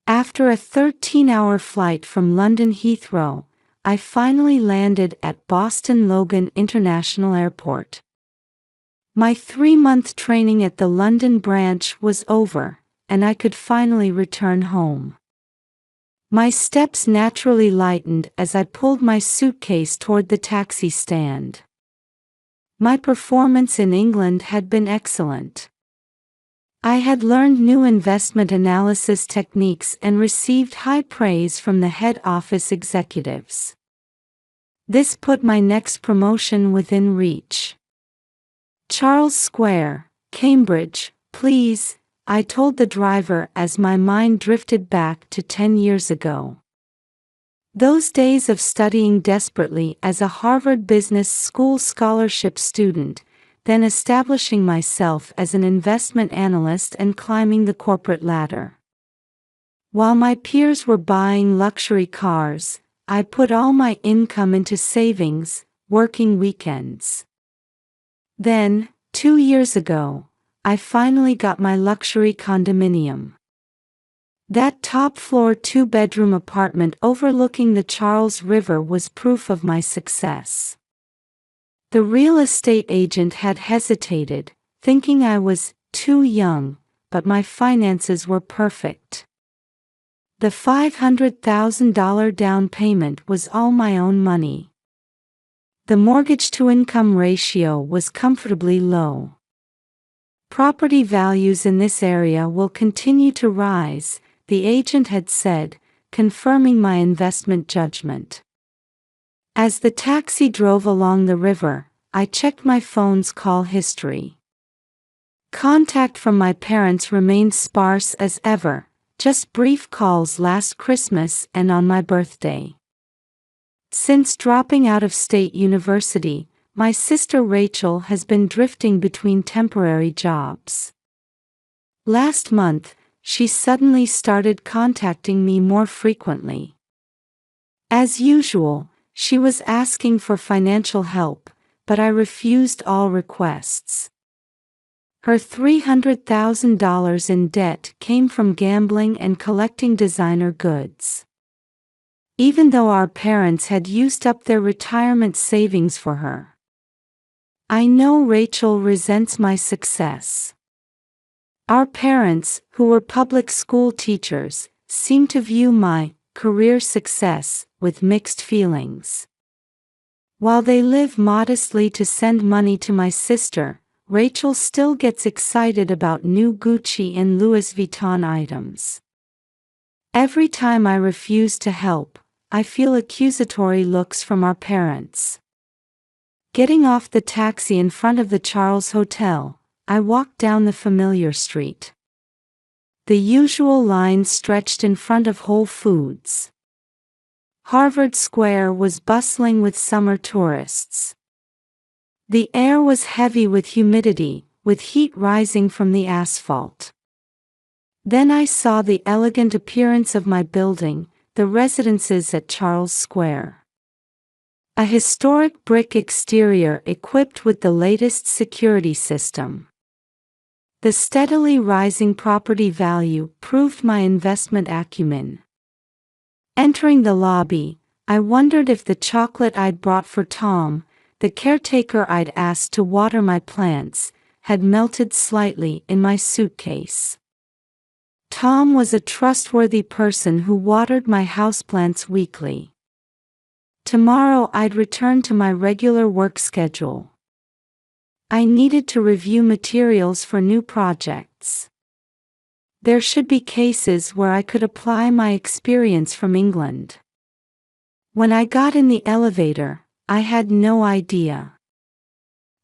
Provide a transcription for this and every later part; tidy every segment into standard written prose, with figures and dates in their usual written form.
After a 13-hour flight from London Heathrow, I finally landed at Boston Logan International Airport. My 3-month training at the London branch was over, and I could finally return home. My steps naturally lightened as I pulled my suitcase toward the taxi stand. My performance in England had been excellent. I had learned new investment analysis techniques and received high praise from the head office executives. This put my next promotion within reach. Charles Square, Cambridge, please, I told the driver as my mind drifted back to 10 years ago. Those days of studying desperately as a Harvard Business School scholarship student, then establishing myself as an investment analyst and climbing the corporate ladder. While my peers were buying luxury cars, I put all my income into savings, working weekends. Then, 2 years ago, I finally got my luxury condominium. That top-floor 2-bedroom apartment overlooking the Charles River was proof of my success. The real estate agent had hesitated, thinking I was too young, but my finances were perfect. The $500,000 down payment was all my own money. The mortgage-to-income ratio was comfortably low. Property values in this area will continue to rise, the agent had said, confirming my investment judgment. As the taxi drove along the river, I checked my phone's call history. Contact from my parents remained sparse as ever, just brief calls last Christmas and on my birthday. Since dropping out of state university, my sister Rachel has been drifting between temporary jobs. Last month, she suddenly started contacting me more frequently. As usual, she was asking for financial help, but I refused all requests. Her $300,000 in debt came from gambling and collecting designer goods. Even though our parents had used up their retirement savings for her. I know Rachel resents my success. Our parents, who were public school teachers, seem to view my career success with mixed feelings. While they live modestly to send money to my sister, Rachel still gets excited about new Gucci and Louis Vuitton items. Every time I refuse to help, I feel accusatory looks from our parents. Getting off the taxi in front of the Charles Hotel, I walked down the familiar street. The usual line stretched in front of Whole Foods. Harvard Square was bustling with summer tourists. The air was heavy with humidity, with heat rising from the asphalt. Then I saw the elegant appearance of my building, the residences at Charles Square. A historic brick exterior equipped with the latest security system. The steadily rising property value proved my investment acumen. Entering the lobby, I wondered if the chocolate I'd brought for Tom, the caretaker I'd asked to water my plants, had melted slightly in my suitcase. Tom was a trustworthy person who watered my houseplants weekly. Tomorrow I'd return to my regular work schedule. I needed to review materials for new projects. There should be cases where I could apply my experience from England. When I got in the elevator, I had no idea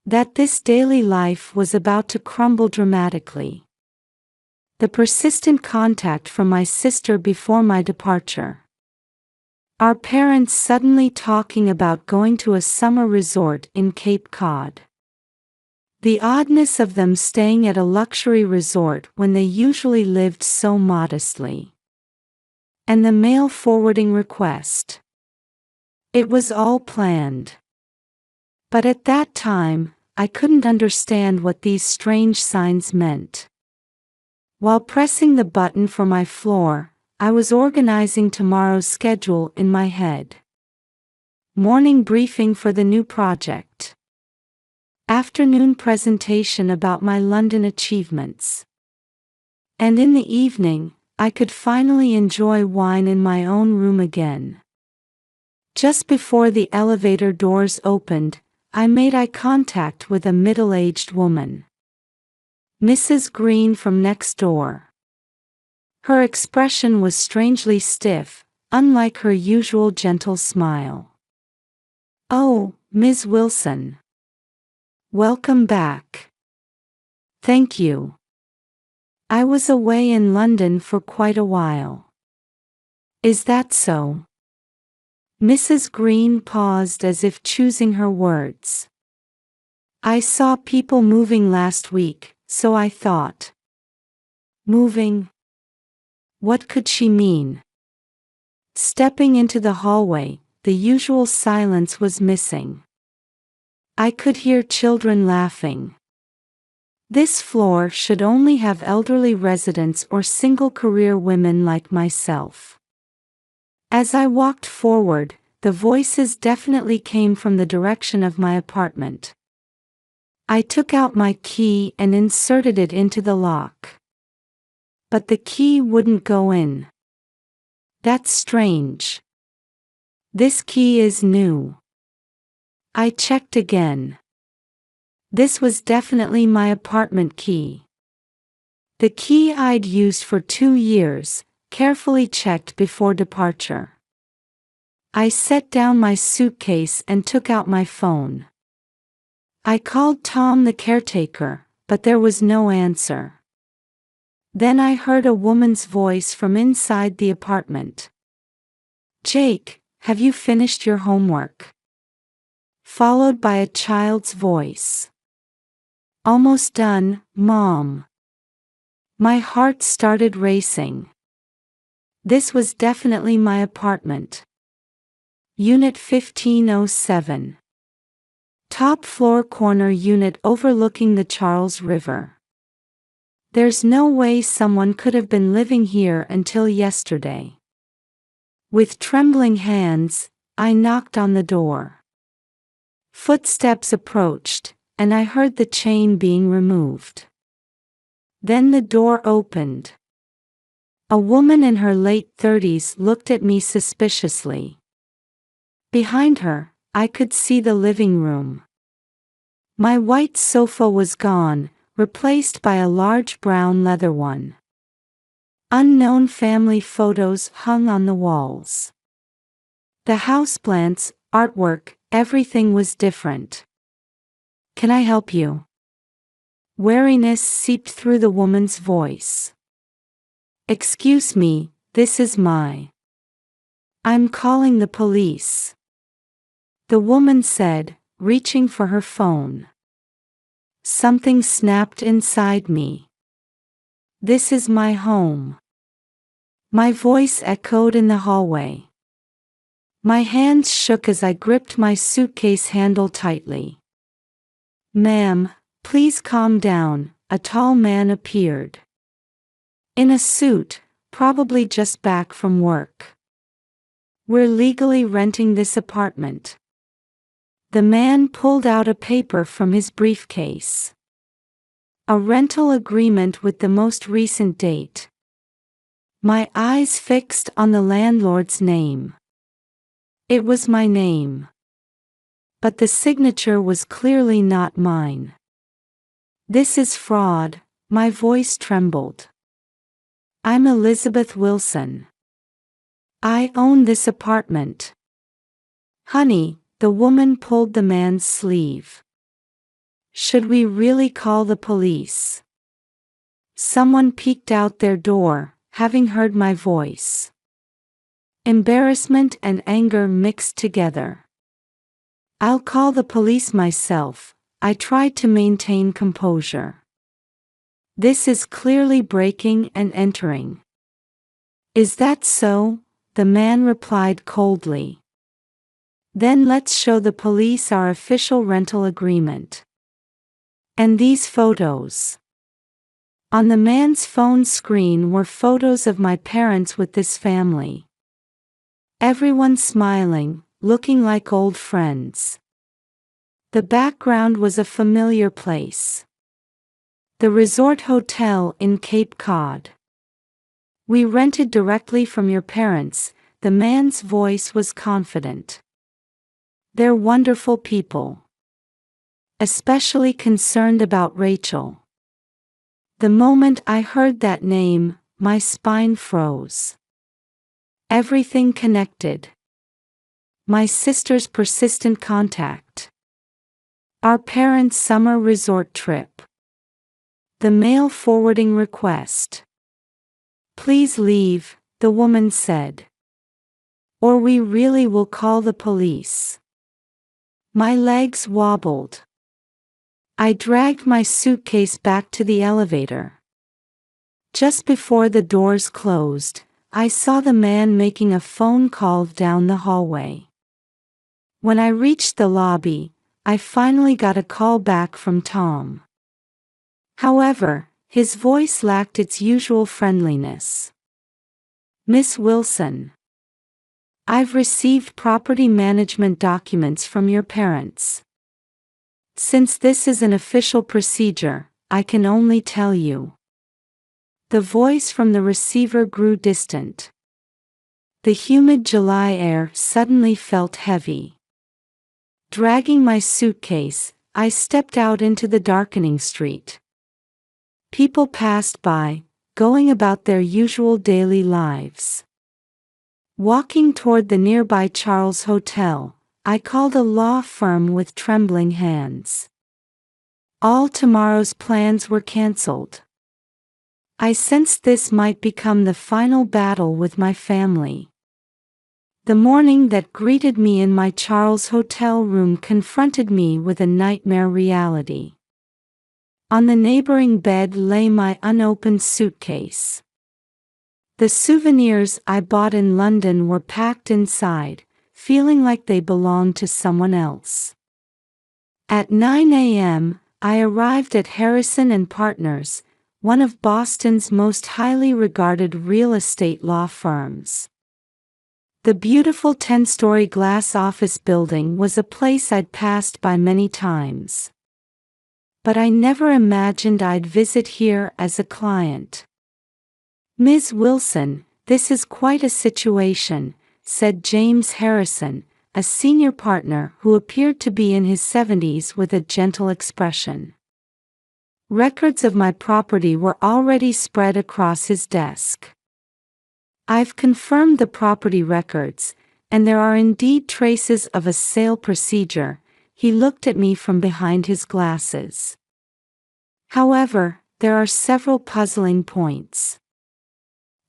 that this daily life was about to crumble dramatically. The persistent contact from my sister before my departure. Our parents suddenly talking about going to a summer resort in Cape Cod. The oddness of them staying at a luxury resort when they usually lived so modestly. And the mail forwarding request. It was all planned. But at that time, I couldn't understand what these strange signs meant. While pressing the button for my floor, I was organizing tomorrow's schedule in my head. Morning briefing for the new project. Afternoon presentation about my London achievements. And in the evening, I could finally enjoy wine in my own room again. Just before the elevator doors opened, I made eye contact with a middle-aged woman. Mrs. Green from next door. Her expression was strangely stiff, unlike her usual gentle smile. "Oh, Ms. Wilson. Welcome back." "Thank you. I was away in London for quite a while." "Is that so?" Mrs. Green paused as if choosing her words. "I saw people moving last week, so I thought." Moving? What could she mean? Stepping into the hallway, the usual silence was missing. I could hear children laughing. This floor should only have elderly residents or single-career women like myself. As I walked forward, the voices definitely came from the direction of my apartment. I took out my key and inserted it into the lock. But the key wouldn't go in. That's strange. This key is new. I checked again. This was definitely my apartment key. The key I'd used for 2 years, carefully checked before departure. I set down my suitcase and took out my phone. I called Tom the caretaker, but there was no answer. Then I heard a woman's voice from inside the apartment. "Jake, have you finished your homework?" Followed by a child's voice. "Almost done, Mom." My heart started racing. This was definitely my apartment. Unit 1507. Top floor corner unit overlooking the Charles River. There's no way someone could have been living here until yesterday. With trembling hands, I knocked on the door. Footsteps approached, and I heard the chain being removed. Then the door opened. A woman in her late 30s looked at me suspiciously. Behind her, I could see the living room. My white sofa was gone, replaced by a large brown leather one. Unknown family photos hung on the walls. The houseplants, artwork, everything was different. "Can I help you?" Wariness seeped through the woman's voice. "Excuse me, this is I'm calling the police," the woman said, reaching for her phone. Something snapped inside me. "This is my home." My voice echoed in the hallway. My hands shook as I gripped my suitcase handle tightly. "Ma'am, please calm down," a tall man appeared. In a suit, probably just back from work. "We're legally renting this apartment." The man pulled out a paper from his briefcase. A rental agreement with the most recent date. My eyes fixed on the landlord's name. It was my name. But the signature was clearly not mine. "This is fraud," my voice trembled. "I'm Elizabeth Wilson. I own this apartment." "Honey," the woman pulled the man's sleeve. "Should we really call the police?" Someone peeked out their door, having heard my voice. Embarrassment and anger mixed together. "I'll call the police myself," I tried to maintain composure. "This is clearly breaking and entering." "Is that so?" the man replied coldly. "Then let's show the police our official rental agreement. And these photos." On the man's phone screen were photos of my parents with this family. Everyone smiling, looking like old friends. The background was a familiar place. The resort hotel in Cape Cod. We rented directly from your parents, the man's voice was confident. They're wonderful people. Especially concerned about Rachel. The moment I heard that name, my spine froze. Everything connected. My sister's persistent contact. Our parents' summer resort trip. The mail forwarding request. Please leave, the woman said. Or we really will call the police. My legs wobbled. I dragged my suitcase back to the elevator. Just before the doors closed, I saw the man making a phone call down the hallway. When I reached the lobby, I finally got a call back from Tom. However, his voice lacked its usual friendliness. Miss Wilson. I've received property management documents from your parents. Since this is an official procedure, I can only tell you. The voice from the receiver grew distant. The humid July air suddenly felt heavy. Dragging my suitcase, I stepped out into the darkening street. People passed by, going about their usual daily lives. Walking toward the nearby Charles Hotel, I called a law firm with trembling hands. All tomorrow's plans were cancelled. I sensed this might become the final battle with my family. The morning that greeted me in my Charles Hotel room confronted me with a nightmare reality. On the neighboring bed lay my unopened suitcase. The souvenirs I bought in London were packed inside, feeling like they belonged to someone else. At 9 a.m., I arrived at Harrison & Partners, one of Boston's most highly regarded real estate law firms. The beautiful 10-story glass office building was a place I'd passed by many times. But I never imagined I'd visit here as a client. Ms. Wilson, this is quite a situation, said James Harrison, a senior partner who appeared to be in his 70s with a gentle expression. Records of my property were already spread across his desk. I've confirmed the property records, and there are indeed traces of a sale procedure. He looked at me from behind his glasses. However, there are several puzzling points.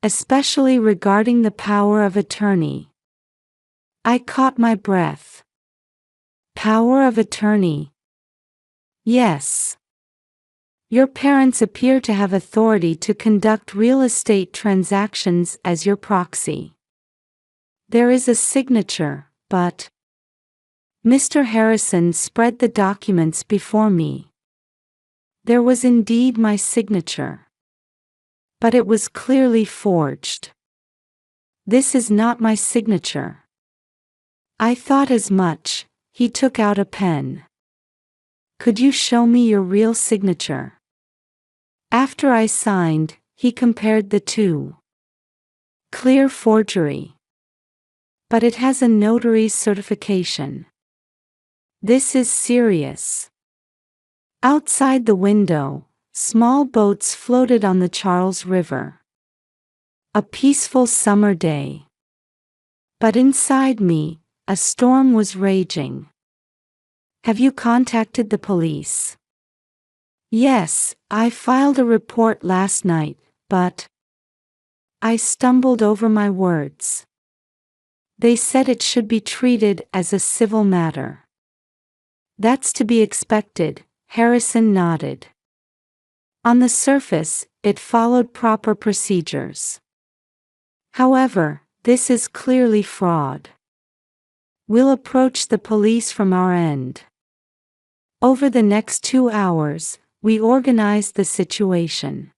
Especially regarding the power of attorney. I caught my breath. Power of attorney? Yes. Your parents appear to have authority to conduct real estate transactions as your proxy. There is a signature, but... Mr. Harrison spread the documents before me. There was indeed my signature. But it was clearly forged. This is not my signature. I thought as much. He took out a pen. Could you show me your real signature? After I signed, he compared the two. Clear forgery. But it has a notary's certification. This is serious. Outside the window, small boats floated on the Charles River. A peaceful summer day. But inside me, a storm was raging. Have you contacted the police? Yes, I filed a report last night, but... I stumbled over my words. They said it should be treated as a civil matter. That's to be expected, Harrison nodded. On the surface, it followed proper procedures. However, this is clearly fraud. We'll approach the police from our end. Over the next 2 hours, we organized the situation.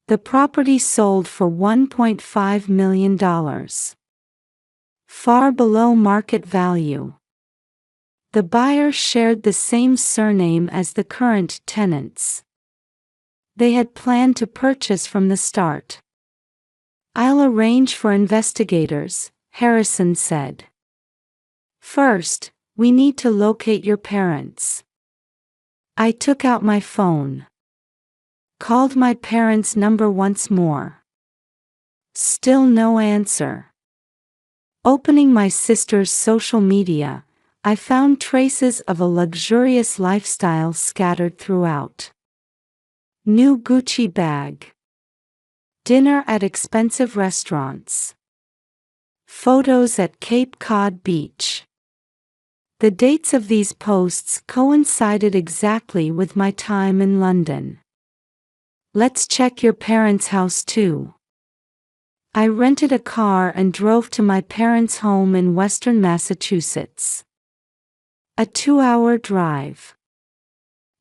The property sold for $1.5 million. Far below market value. The buyer shared the same surname as the current tenants. They had planned to purchase from the start. "I'll arrange for investigators," Harrison said. "First, we need to locate your parents." I took out my phone. Called my parents' number once more. Still no answer. Opening my sister's social media, I found traces of a luxurious lifestyle scattered throughout. New Gucci bag. Dinner at expensive restaurants. Photos at Cape Cod Beach. The dates of these posts coincided exactly with my time in London. "Let's check your parents' house too." I rented a car and drove to my parents' home in western Massachusetts. A 2-hour drive.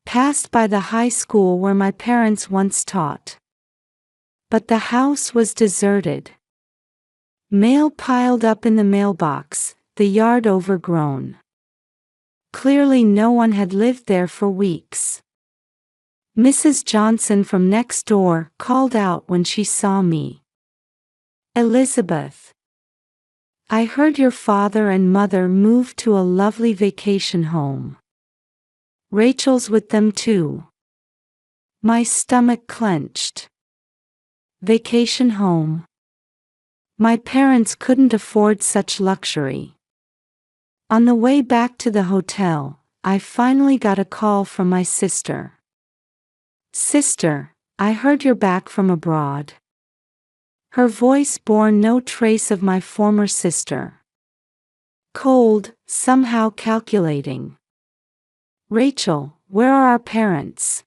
Passed by the high school where my parents once taught. But the house was deserted. Mail piled up in the mailbox, the yard overgrown. Clearly no one had lived there for weeks. Mrs. Johnson from next door called out when she saw me. "Elizabeth, I heard your father and mother moved to a lovely vacation home. Rachel's with them too." My stomach clenched. Vacation home. My parents couldn't afford such luxury. On the way back to the hotel, I finally got a call from my sister. "Sister, I heard you're back from abroad." Her voice bore no trace of my former sister. Cold, somehow calculating. "Rachel, where are our parents?"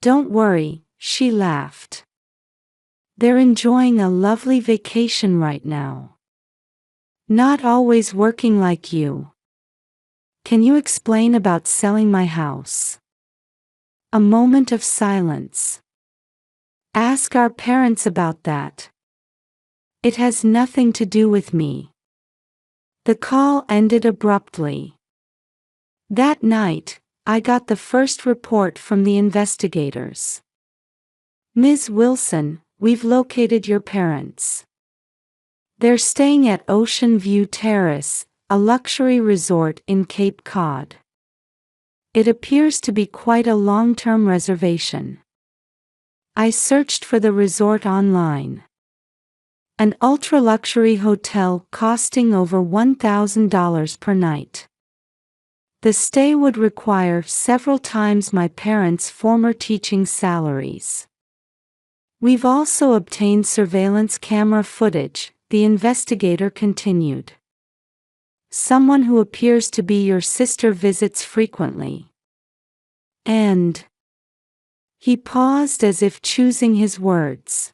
"Don't worry," she laughed. "They're enjoying a lovely vacation right now. Not always working like you. Can you explain about selling my house?" A moment of silence. "Ask our parents about that. It has nothing to do with me." The call ended abruptly. That night, I got the first report from the investigators. "Ms. Wilson, we've located your parents. They're staying at Ocean View Terrace, a luxury resort in Cape Cod. It appears to be quite a long-term reservation." I searched for the resort online. An ultra-luxury hotel costing over $1,000 per night. The stay would require several times my parents' former teaching salaries. "We've also obtained surveillance camera footage," the investigator continued. "Someone who appears to be your sister visits frequently. And..." He paused as if choosing his words.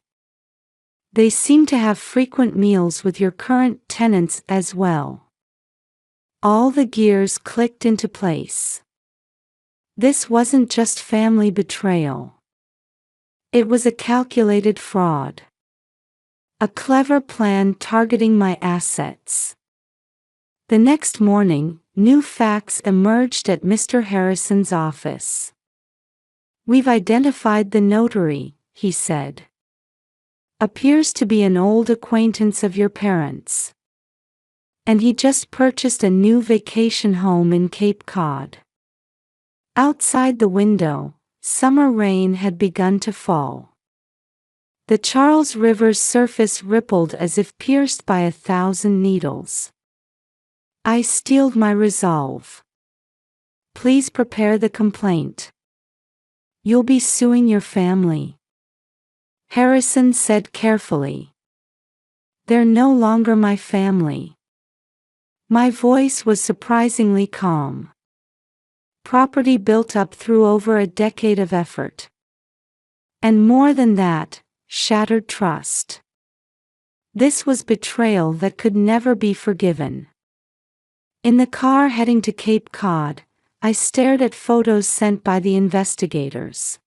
"They seem to have frequent meals with your current tenants as well." All the gears clicked into place. This wasn't just family betrayal. It was a calculated fraud. A clever plan targeting my assets. The next morning, new facts emerged at Mr. Harrison's office. "We've identified the notary," he said. "Appears to be an old acquaintance of your parents. And he just purchased a new vacation home in Cape Cod." Outside the window, summer rain had begun to fall. The Charles River's surface rippled as if pierced by 1,000 needles. I steeled my resolve. "Please prepare the complaint. You'll be suing your family," Harrison said carefully. "They're no longer my family." My voice was surprisingly calm. Property built up through over a decade of effort. And more than that, shattered trust. This was betrayal that could never be forgiven. In the car heading to Cape Cod, I stared at photos sent by the investigators.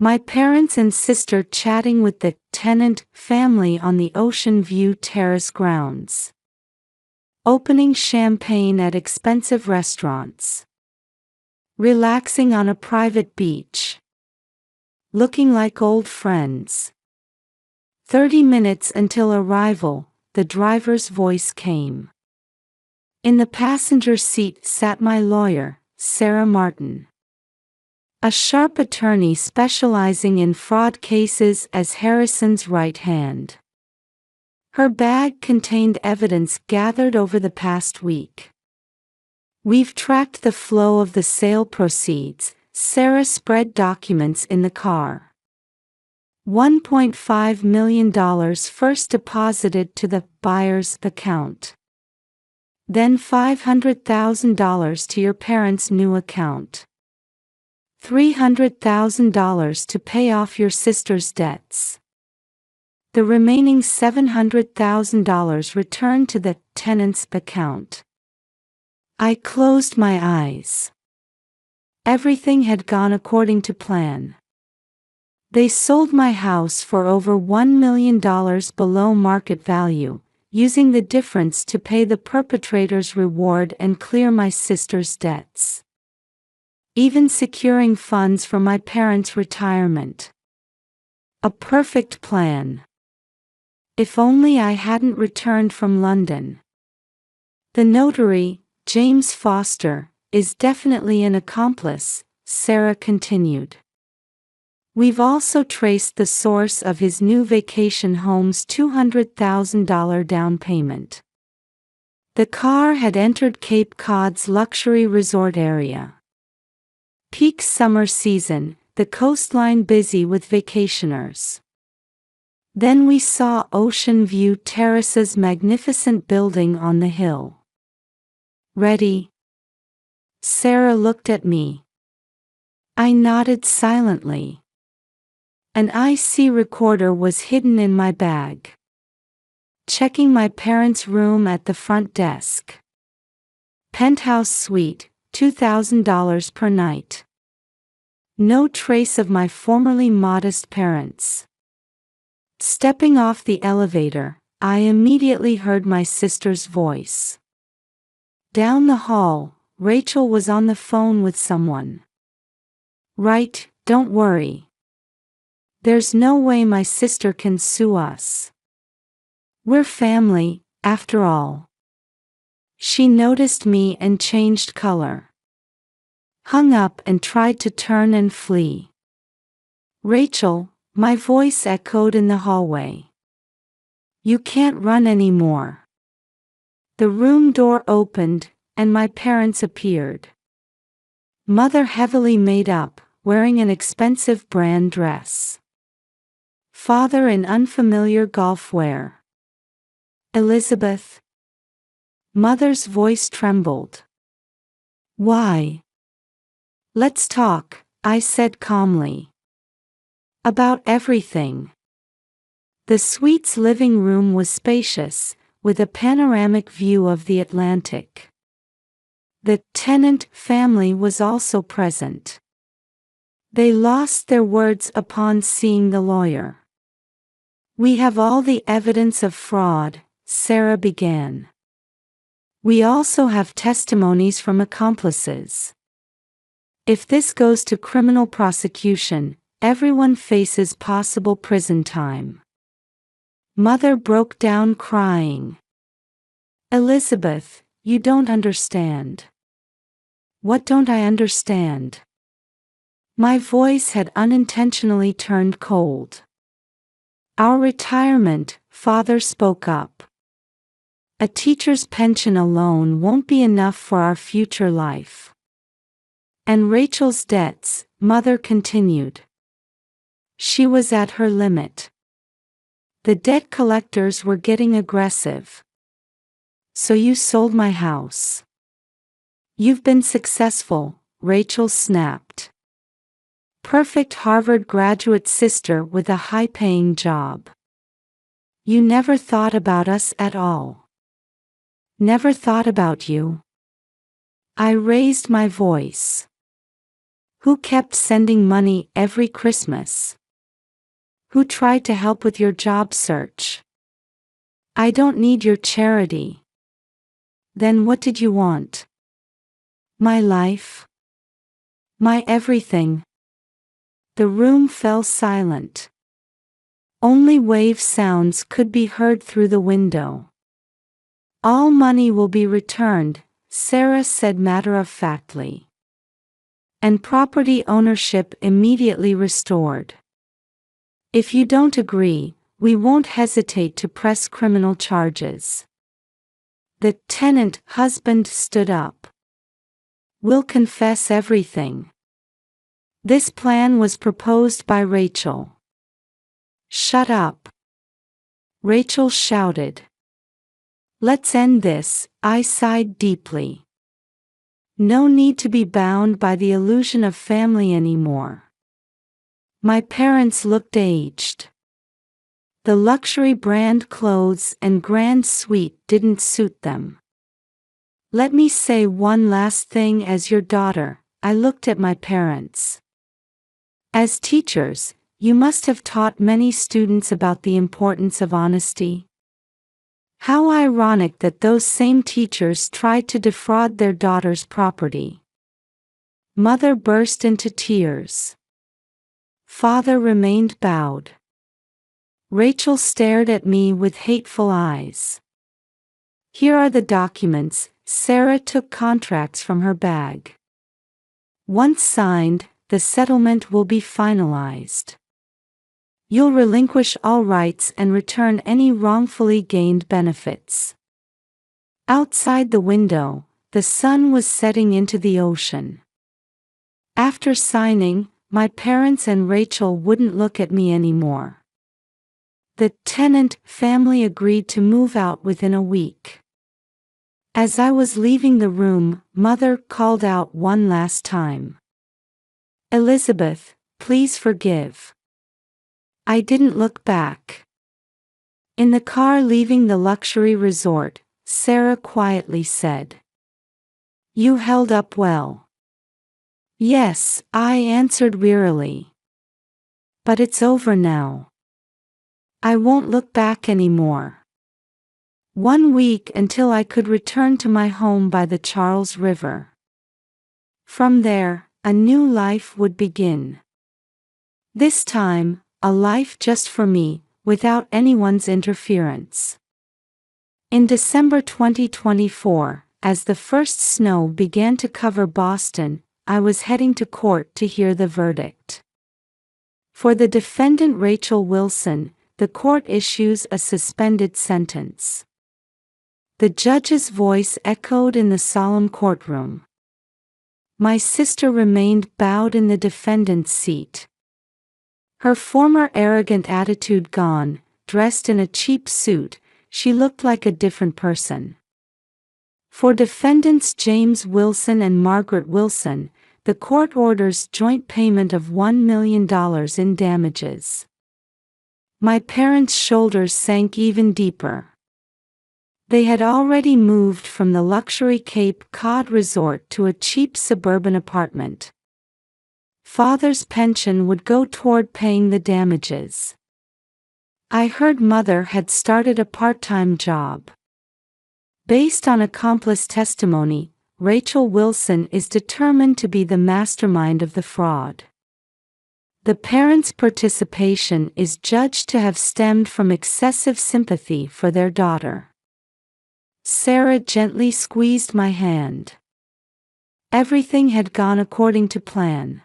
My parents and sister chatting with the tenant family on the Ocean View Terrace grounds. Opening champagne at expensive restaurants. Relaxing on a private beach. Looking like old friends. 30 minutes until arrival, the driver's voice came. In the passenger seat sat my lawyer, Sarah Martin. A sharp attorney specializing in fraud cases as Harrison's right hand. Her bag contained evidence gathered over the past week. We've tracked the flow of the sale proceeds. Sarah spread documents in the car. $1.5 million first deposited to the buyer's account. Then $500,000 to your parents' new account. $300,000 to pay off your sister's debts. The remaining $700,000 returned to the tenant's account. I closed my eyes. Everything had gone according to plan. They sold my house for over $1 million below market value, using the difference to pay the perpetrator's reward and clear my sister's debts. Even securing funds for my parents' retirement. A perfect plan. If only I hadn't returned from London. The notary, James Foster, is definitely an accomplice, Sarah continued. We've also traced the source of his new vacation home's $200,000 down payment. The car had entered Cape Cod's luxury resort area. Peak summer season, the coastline busy with vacationers. Then we saw Ocean View Terrace's magnificent building on the hill. Ready? Sarah looked at me. I nodded silently. An IC recorder was hidden in my bag. Checking my parents' room at the front desk. Penthouse suite, $2,000 per night. No trace of my formerly modest parents. Stepping off the elevator, I immediately heard my sister's voice. Down the hall, Rachel was on the phone with someone. Right, don't worry. There's no way my sister can sue us. We're family, after all. She noticed me and changed color. Hung up and tried to turn and flee. Rachel, my voice echoed in the hallway. You can't run anymore. The room door opened, and my parents appeared. Mother heavily made up, wearing an expensive brand dress. Father in unfamiliar golf wear. Elizabeth. Mother's voice trembled. Why? Let's talk, I said calmly. About everything. The suite's living room was spacious, with a panoramic view of the Atlantic. The tenant family was also present. They lost their words upon seeing the lawyer. We have all the evidence of fraud, Sarah began. We also have testimonies from accomplices. If this goes to criminal prosecution, everyone faces possible prison time. Mother broke down crying. Elizabeth, you don't understand. What don't I understand? My voice had unintentionally turned cold. Our retirement, Father spoke up. A teacher's pension alone won't be enough for our future life. And Rachel's debts, Mother continued. She was at her limit. The debt collectors were getting aggressive. So you sold my house. You've been successful, Rachel snapped. Perfect Harvard graduate sister with a high-paying job. You never thought about us at all. Never thought about you. I raised my voice. Who kept sending money every Christmas? Who tried to help with your job search? I don't need your charity. Then what did you want? My life? My everything. The room fell silent. Only wave sounds could be heard through the window. All money will be returned, Sarah said matter-of-factly. And property ownership immediately restored. If you don't agree, we won't hesitate to press criminal charges. The tenant husband stood up. We'll confess everything. This plan was proposed by Rachel. Shut up. Rachel shouted. Let's end this, I sighed deeply. No need to be bound by the illusion of family anymore. My parents looked aged. The luxury brand clothes and grand suite didn't suit them. Let me say one last thing as your daughter, I looked at my parents. As teachers, you must have taught many students about the importance of honesty. How ironic that those same teachers tried to defraud their daughter's property. Mother burst into tears. Father remained bowed. Rachel stared at me with hateful eyes. Here are the documents. Sarah took contracts from her bag. Once signed, the settlement will be finalized. You'll relinquish all rights and return any wrongfully gained benefits. Outside the window, the sun was setting into the ocean. After signing, my parents and Rachel wouldn't look at me anymore. The tenant family agreed to move out within a week. As I was leaving the room, Mother called out one last time. Elizabeth, please forgive. I didn't look back. In the car leaving the luxury resort, Sarah quietly said. You held up well. Yes, I answered wearily. But it's over now. I won't look back anymore. 1 week until I could return to my home by the Charles River. From there, a new life would begin. This time, a life just for me, without anyone's interference. In December 2024, as the first snow began to cover Boston, I was heading to court to hear the verdict. For the defendant Rachel Wilson, the court issues a suspended sentence. The judge's voice echoed in the solemn courtroom. My sister remained bowed in the defendant's seat. Her former arrogant attitude gone, dressed in a cheap suit, she looked like a different person. For defendants James Wilson and Margaret Wilson, the court orders joint payment of $1 million in damages. My parents' shoulders sank even deeper. They had already moved from the luxury Cape Cod resort to a cheap suburban apartment. Father's pension would go toward paying the damages. I heard Mother had started a part-time job. Based on accomplice testimony, Rachel Wilson is determined to be the mastermind of the fraud. The parents' participation is judged to have stemmed from excessive sympathy for their daughter. Sarah gently squeezed my hand. Everything had gone according to plan.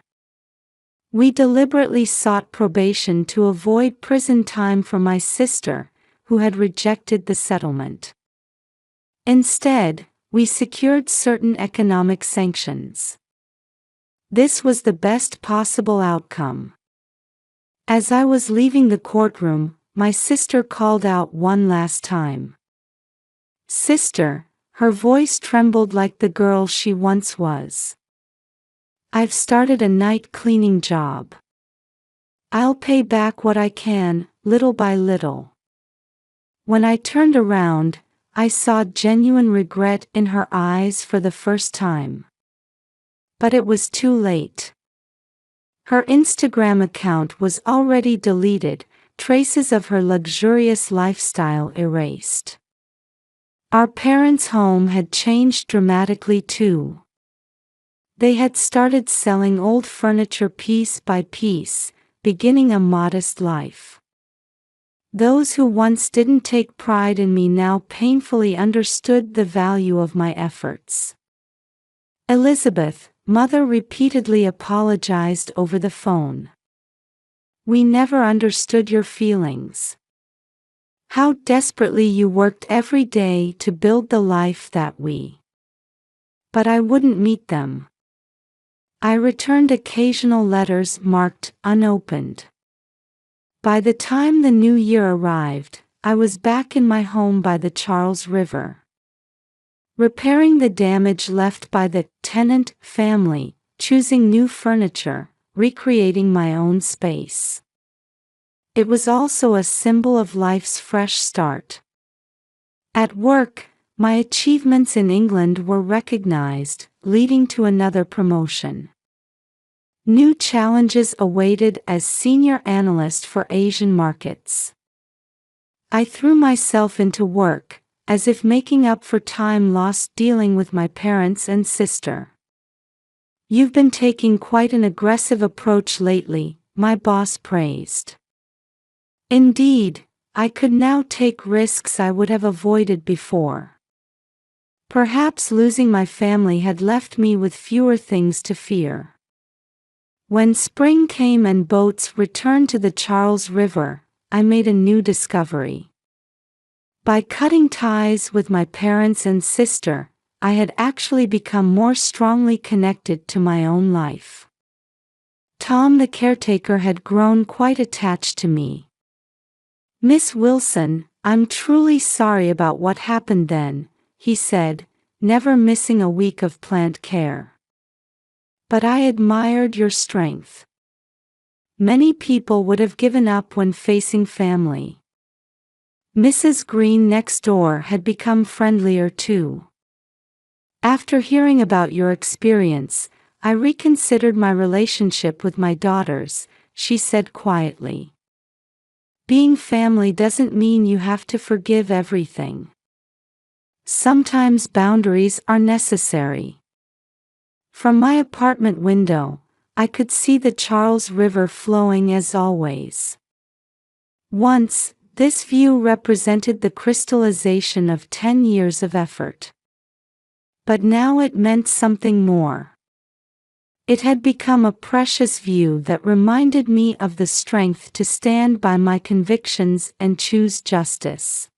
We deliberately sought probation to avoid prison time for my sister, who had rejected the settlement. Instead, we secured certain economic sanctions. This was the best possible outcome. As I was leaving the courtroom, my sister called out one last time. Sister, her voice trembled like the girl she once was. I've started a night cleaning job. I'll pay back what I can, little by little. When I turned around, I saw genuine regret in her eyes for the first time. But it was too late. Her Instagram account was already deleted, traces of her luxurious lifestyle erased. Our parents' home had changed dramatically too. They had started selling old furniture piece by piece, beginning a modest life. Those who once didn't take pride in me now painfully understood the value of my efforts. Elizabeth, Mother repeatedly apologized over the phone. We never understood your feelings. How desperately you worked every day to build the life that we. But I wouldn't meet them. I returned occasional letters marked unopened. By the time the new year arrived, I was back in my home by the Charles River, repairing the damage left by the tenant family, choosing new furniture, recreating my own space. It was also a symbol of life's fresh start. At work, my achievements in England were recognized, leading to another promotion. New challenges awaited as senior analyst for Asian markets. I threw myself into work, as if making up for time lost dealing with my parents and sister. You've been taking quite an aggressive approach lately, my boss praised. Indeed, I could now take risks I would have avoided before. Perhaps losing my family had left me with fewer things to fear. When spring came and boats returned to the Charles River, I made a new discovery. By cutting ties with my parents and sister, I had actually become more strongly connected to my own life. Tom the caretaker had grown quite attached to me. Miss Wilson, I'm truly sorry about what happened then, he said, never missing a week of plant care. But I admired your strength. Many people would have given up when facing family. Mrs. Green next door had become friendlier too. After hearing about your experience, I reconsidered my relationship with my daughters, she said quietly. Being family doesn't mean you have to forgive everything. Sometimes boundaries are necessary. From my apartment window, I could see the Charles River flowing as always. Once, this view represented the crystallization of 10 years of effort. But now it meant something more. It had become a precious view that reminded me of the strength to stand by my convictions and choose justice.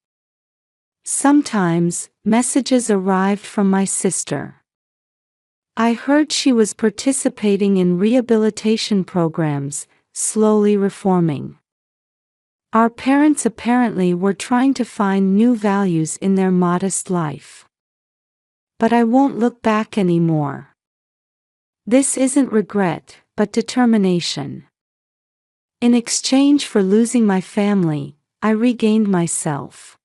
Sometimes, messages arrived from my sister. I heard she was participating in rehabilitation programs, slowly reforming. Our parents apparently were trying to find new values in their modest life. But I won't look back anymore. This isn't regret, but determination. In exchange for losing my family, I regained myself.